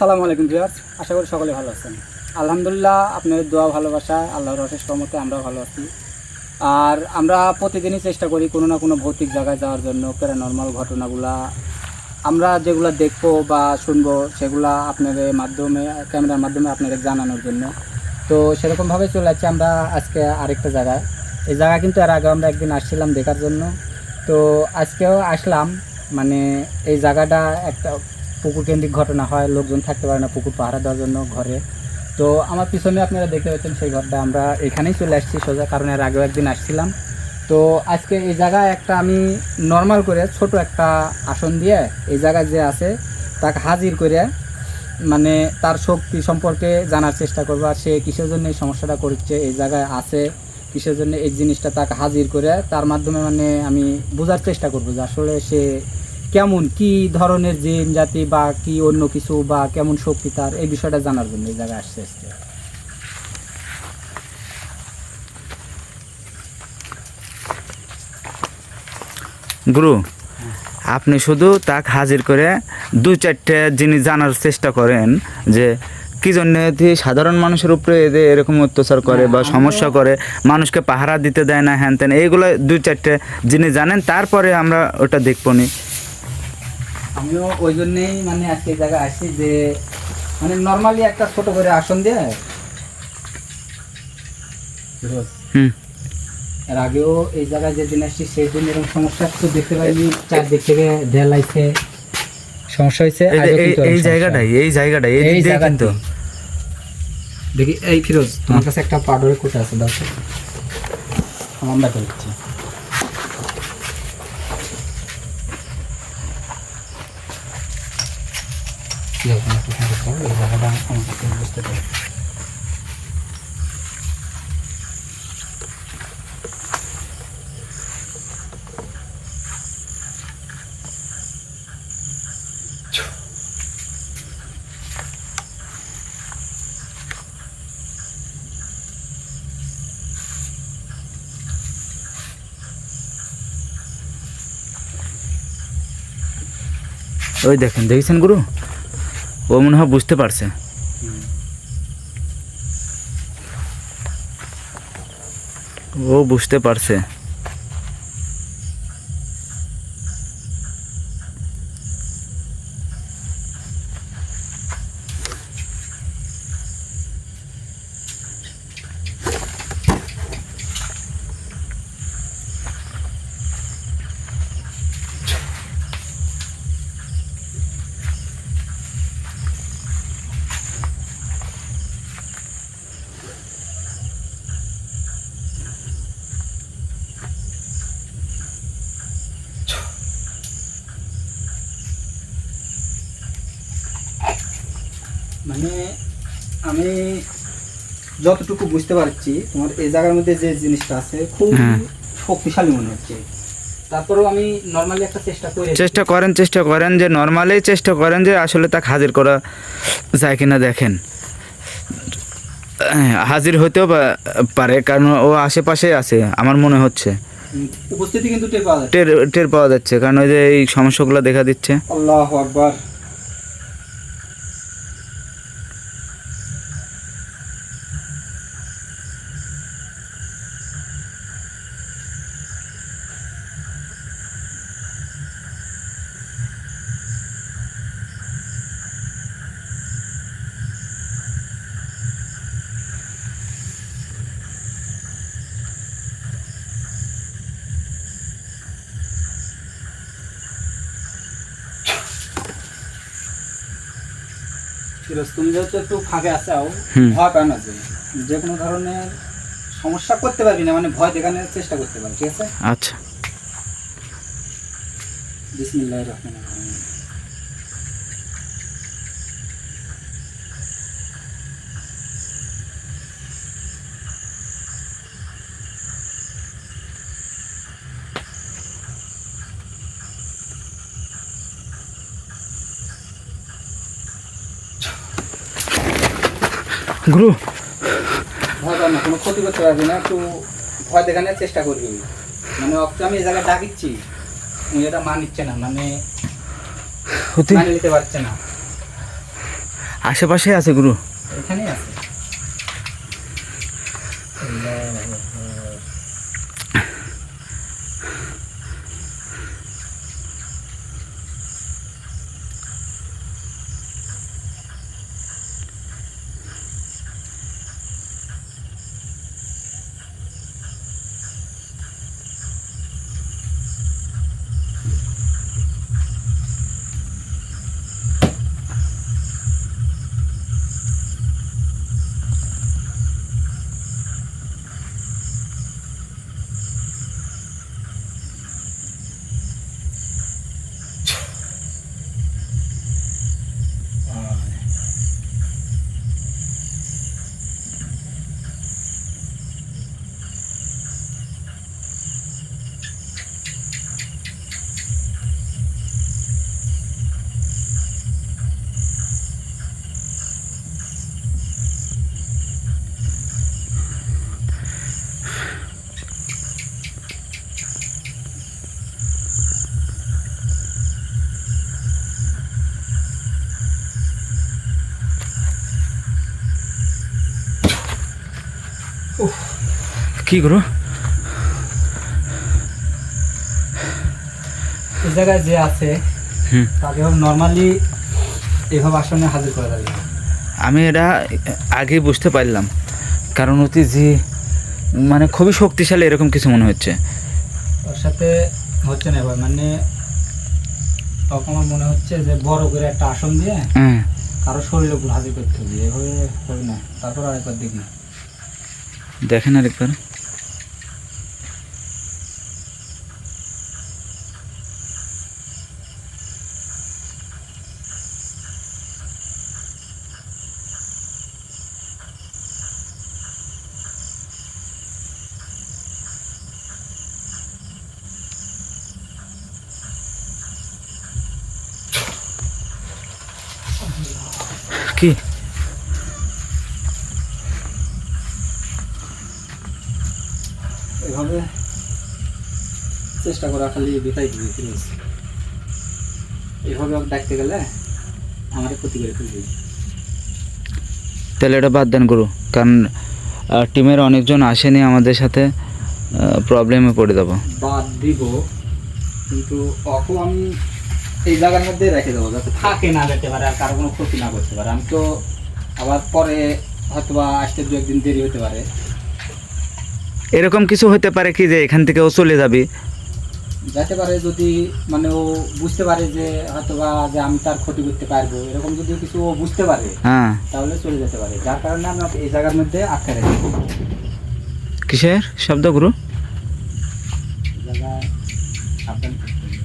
আসসালামু আলাইকুম ভিউয়ার্স, আশা করি সকলে ভালো আছেন। আলহামদুলিল্লাহ, আপনাদের দোয়া ভালোবাসায় আল্লাহর অশেষ রহমতে আমরাও ভালো আছি। আর আমরা প্রতিদিনই চেষ্টা করি কোনো না কোনো ভৌতিক জায়গায় যাওয়ার জন্য। প্যারানরমাল ঘটনাগুলা আমরা যেগুলো দেখবো বা শুনবো সেগুলা আপনাদের মাধ্যমে, ক্যামেরার মাধ্যমে আপনাদের জানানোর জন্য। তো সেরকমভাবে চলে যাচ্ছি আমরা আজকে আরেকটা জায়গায়। এই জায়গা কিন্তু এর আগে আমরা একদিন আসছিলাম দেখার জন্য, তো আজকেও আসলাম। মানে এই জায়গাটা একটা পুকুর কেন্দ্রিক ঘটনা হয়, লোকজন থাকতে পারে না পুকুর পাহারা দেওয়ার জন্য ঘরে। তো আমার পিছনে আপনারা দেখতে পাচ্ছেন সেই ঘরটা, আমরা এখানেই চলে আসছি সোজা, কারণ এর আগেও একদিন আসছিলাম। তো আজকে এই জায়গায় একটা আমি নর্মাল করে ছোট একটা আসন দিয়ে এই জায়গায় যে আছে তাকে হাজির করে মানে তার শক্তি সম্পর্কে জানার চেষ্টা করবো, আর সে কিসের জন্য এই সমস্যাটা করছে, এই জায়গায় আছে কিসের জন্য, এই জিনিসটা তাকে হাজির করে তার মাধ্যমে মানে আমি বোঝার চেষ্টা করবো যে আসলে সে কেমন, কি ধরনের জিন জাতি বা কি অন্য কিছু বা কেমন শক্তি তার, এই বিষয়টা জানার জন্য এই জায়গায় আসছে আজকে। গুরু, আপনি শুধু তাকে হাজির করে দু চারটে জিনিস জানার চেষ্টা করেন যে কি জন্য সাধারণ মানুষের উপরে এদের এরকম অত্যাচার করে বা সমস্যা করে, মানুষকে পাহারা দিতে দেয় না, হ্যান ত্যান, এইগুলো দু চারটে জিনিস জানেন, তারপরে আমরা ওটা দেখবো নি। আমিও ওই জন্যেই মানে আজকে এই জায়গায় আসছি যে মানে নর্মালি একটা ছোট করে আসন দিয়ে, হুম। এর আগেও এই জায়গায় যেদিন আসছি সেই দিন এরকম সমস্যা একটু দেখতে পাইনি, চারদিক থেকে ঢেলাইছে, সমস্যা হয়েছে। এই জায়গাটাই এই জায়গা কিন্তু দেখি। এই ফিরোজ, তোমার কাছে একটা পাউডারের কোটা আছে, দাও তো, আমরা করছি। এই জায়গাটা আমাকে বুঝতে পারি। ওই দেখেছেন গুরু, ও মনে হয় বুঝতে পারছে। ও বুঝতে পারছে। মানে আমি যতটুকু বুঝতে পারছি তোমার এই জায়গার মধ্যে যে জিনিসটা আছে খুব শক্তিশালী মনে হচ্ছে। তারপরেও আমি নর্মালি একটা চেষ্টা করেন যে নর্মালি চেষ্টা করেন যে আসলে তাকে হাজির করা যায় কিনা দেখেন। হাজির হতেও পারে, কারণ ও আশেপাশে আছে আমার মনে হচ্ছে, উপস্থিতি কিন্তু টের পাওয়া যাচ্ছে, কারণ ওই যে এই সমস্যাগুলো দেখা দিচ্ছে। আল্লাহু আকবার। তুমি যেহেতু একটু ফাঁকে আসাও, ভয় পায় না, যে কোনো ধরনের সমস্যা করতে পারবি না, মানে ভয় দেখানোর চেষ্টা করতে পারবি, ঠিক আছে? আচ্ছা। বিসমিল্লাহির রহমানির রহিম। গুরু, ভয় পায় না, কোনো ক্ষতি করতে পারবি না, একটু ভয় দেখানোর চেষ্টা করবি। মানে আমি এই জায়গায় ডাকিচ্ছি, এটা মানিচ্ছে না, মানে নিতে পারছে না। আশেপাশে আছে গুরু? এখানেই আছে। কি গুরু? এই জায়গায় যে আছে হুম। তাকে নর্মালি এভাবে আসনে হাজির করা যাবে না। আমি এটা আগে বুঝতে পারলাম, কারণ অতি যে মানে খুবই শক্তিশালী এরকম কিছু মনে হচ্ছে। ওর সাথে হচ্ছে না এবার, মানে তখন আমার মনে হচ্ছে যে বড় করে একটা আসন দিয়ে হ্যাঁ, কারো শরীরের উপর হাজির করতে হবে, এভাবে হবে না। তারপর আরেকবার দেখি। দেখেন আরেকবার। কি এভাবে চেষ্টা করা খালি বেতাই দিবি, প্লিজ। এভাবে ওকে ডাকতে গেলে আমার ক্ষতি করে ফেলবি। তাহলে এটা বাদ দেন গুরু, কারণ টিমের অনেকজন আসেনি আমাদের সাথে, প্রবলেমে পড়ে যাবো। বাদ দিব, কিন্তু অখন আমি এই জায়গার মধ্যে রেখে দেবো যাতে থাকে না যেতে পারে আর কারো কোনো ক্ষতি না করতে পারে। আমি তো আবার পরে হয়তো বা আসতে 2-1 দিন দেরি হতে পারে। এরকম কিছু হতে পারে কি যে এখান থেকে ও চলে যাবে? যেতে পারে যদি মানে ও বুঝতে পারে যে হয়তো বা যে আমি তার ক্ষতি করতে পারবো, এরকম যদি কিছু ও বুঝতে পারে হ্যাঁ। তাহলে চলে যেতে পারে। যার কারণে আমি ওকে এই জায়গার মধ্যে আটকে রেখে দেবো। কিসের শব্দ গুরু? এই জায়গায় সাবধান থাকতে হবে।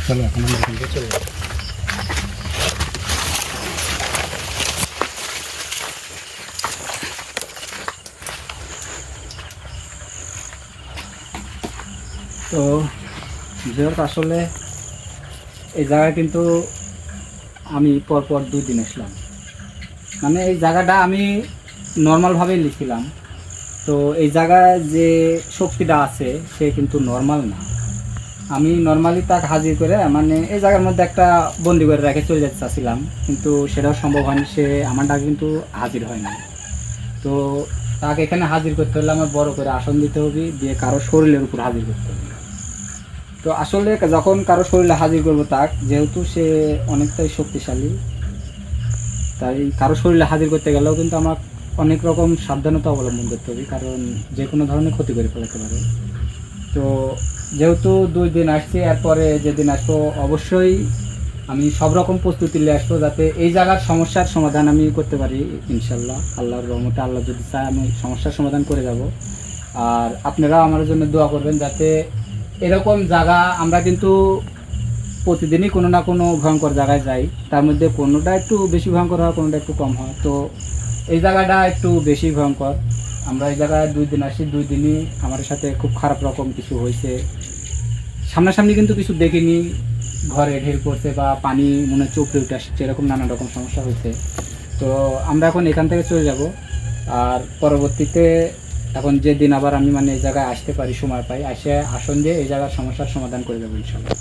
চলো এখন আমরা এখান থেকে চলে যাবো। তো যেহেতু আসলে এই জায়গায় কিন্তু আমি পরপর 2 দিন আসলাম, মানে এই জায়গাটা আমি নর্মালভাবেই লিখছিলাম। তো এই জায়গায় যে শক্তিটা আছে সে কিন্তু নর্মাল না। আমি নর্মালি তাকে হাজির করে মানে এই জায়গার মধ্যে একটা বন্দি করে রেখে চলে যেতে চাচ্ছিলাম, কিন্তু সেটাও সম্ভব হয়নি। সে আমার ডাকে কিন্তু হাজির হয়নি। তো তাকে এখানে হাজির করতে হলে আমার বড় করে আসন দিতে হবে, দিয়ে কারো শরীরের উপর হাজির করতে হবে। তো আসলে যখন কারো শরীরে হাজির করবো তাক, যেহেতু সে অনেকটাই শক্তিশালী, তাই কারো শরীরে হাজির করতে গেলেও কিন্তু আমার অনেক রকম সাবধানতা অবলম্বন করতে হবে, কারণ যে কোনো ধরনের ক্ষতি করে ফেলাতে পারে। তো যেহেতু 2 দিন আসছি, এরপরে যেদিন আসবো অবশ্যই আমি সব রকম প্রস্তুতি নিয়ে আসবো, যাতে এই জায়গার সমস্যার সমাধান আমি করতে পারি ইনশাল্লাহ। আল্লাহর রহমতে, আল্লাহ যদি চায় আমি সমস্যার সমাধান করে যাব। আর আপনারাও আমার জন্য দোয়া করবেন যাতে এরকম জায়গা আমরা কিন্তু প্রতিদিনই কোনো না কোনো ভয়ঙ্কর জায়গায় যাই, তার মধ্যে কোনোটা একটু বেশি ভয়ঙ্কর হয়, কোনোটা একটু কম হয়। তো এই জায়গাটা একটু বেশি ভয়ঙ্কর। আমরা এই জায়গায় 2 দিন আসি, 2 দিনই আমাদের সাথে খুব খারাপ রকম কিছু হয়েছে। সামনাসামনি কিন্তু কিছু দেখিনি, ঘরে ঢের পড়ছে বা পানি মনে হচ্ছে উপরে উঠে আসছে, এরকম নানা রকম সমস্যা হয়েছে। তো আমরা এখন এখান থেকে চলে যাব, আর পরবর্তীতে এখন যেদিন আবার আমি মানে এই জায়গায় আসতে পারি, সময় পাই, আসে আসন দিয়ে এই জায়গার সমস্যার সমাধান করে দেবো ইনশাল্লাহ।